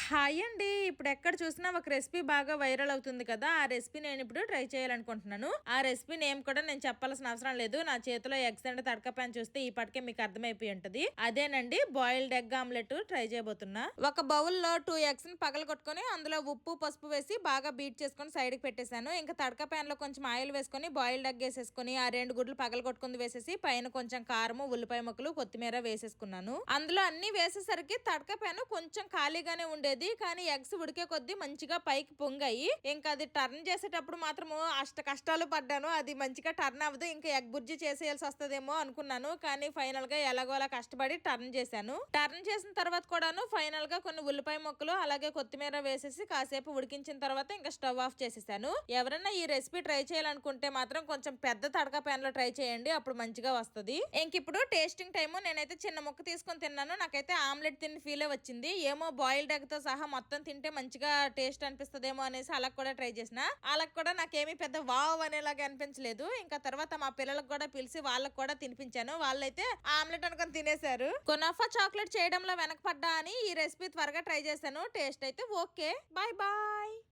Hi అండి. ఇప్పుడు ఎక్కడ చూసినా ఒక రెసిపీ బాగా వైరల్ అవుతుంది కదా! ఆ రెసిపీ నేను ఇప్పుడు ట్రై చేయాలనుకుంటున్నాను. ఆ రెసిపీ నేమ్ కూడా నేను చెప్పాల్సిన అవసరం లేదు. నా చేతిలో ఎగ్స్ అండ్ తడక పాన్ చూస్తే ఈ పాటికే మీకు అర్థమైపోయి ఉంటది. అదేనండి బాయిల్డ్ ఎగ్ ఆమ్లెట్ ట్రై చేయబోతున్నా. ఒక బౌల్లో 2 ఎగ్స్ ని పగలగొట్టుకొని అందులో ఉప్పు, పసుపు వేసి బాగా బీట్ చేసుకొని సైడ్ కి పెట్టేశాను. ఇంకా తడక పాన్ లో కొంచెం ఆయిల్ వేసుకొని బాయిల్డ్ ఎగ్ వేసేసుకొని ఆ 2 గుడ్లు పగలగొట్టుకుంది వేసేసి పైన కొంచెం కారము, ఉల్లిపాయ ముక్కలు, కొత్తిమీర వేసేసుకున్నాను. అందులో అన్ని వేసేసరికి తడక పాన్ కొంచెం ఖాళీగానే ఉండేది. కానీ ఎగ్స్ ఉడికే కొద్దీ మంచిగా పైకి పొంగాయి. ఇంకా అది టర్న్ చేసేటప్పుడు మాత్రము అష్ట కష్టాలు పడ్డాను. అది మంచిగా టర్న్ అవ్వదు. ఇంకా ఎగ్ బుర్జీ చేసేయాల్సి వస్తుందేమో అనుకున్నాను. కానీ ఫైనల్ గా ఎలాగోలా కష్టపడి టర్న్ చేశాను. టర్న్ చేసిన తర్వాత కూడాను ఫైనల్ గా కొన్ని ఉల్లిపాయ ముక్కలు అలాగే కొత్తిమీర వేసేసి కాసేపు ఉడికించిన తర్వాత ఇంకా స్టవ్ ఆఫ్ చేసేసాను. ఎవరైనా ఈ రెసిపీ ట్రై చేయాలనుకుంటే మాత్రం కొంచెం పెద్ద తడక పాన్ లో ట్రై చేయండి. అప్పుడు మంచిగా వస్తుంది. ఇంక ఇప్పుడు టేస్టింగ్ టైము నేనైతే చిన్న ముక్క తీసుకొని తిన్నాను. నాకైతే ఆమ్లెట్ తిన్న ఫీలే వచ్చింది. ఏమో బాయిల్డ్ ఎగ్ తో సహా మొత్తం తింటే మంచిగా టేస్ట్ అనిపిస్తుందేమో అనేసి అలా కూడా ట్రై చేసిన. అలా కూడా నాకేమీ పెద్ద వావ్ అనేలాగా అనిపించలేదు. ఇంకా తర్వాత మా పిల్లలకు కూడా పిలిచి వాళ్ళకు కూడా తినిపించాను. వాళ్ళైతే ఆమ్లెట్ అనుకొని తినేశారు. కునాఫా చాక్లెట్ చేయడంలో వెనకపడ్డా అని ఈ రెసిపీ త్వరగా ట్రై చేశాను. టేస్ట్ అయితే ఓకే. Bye bye.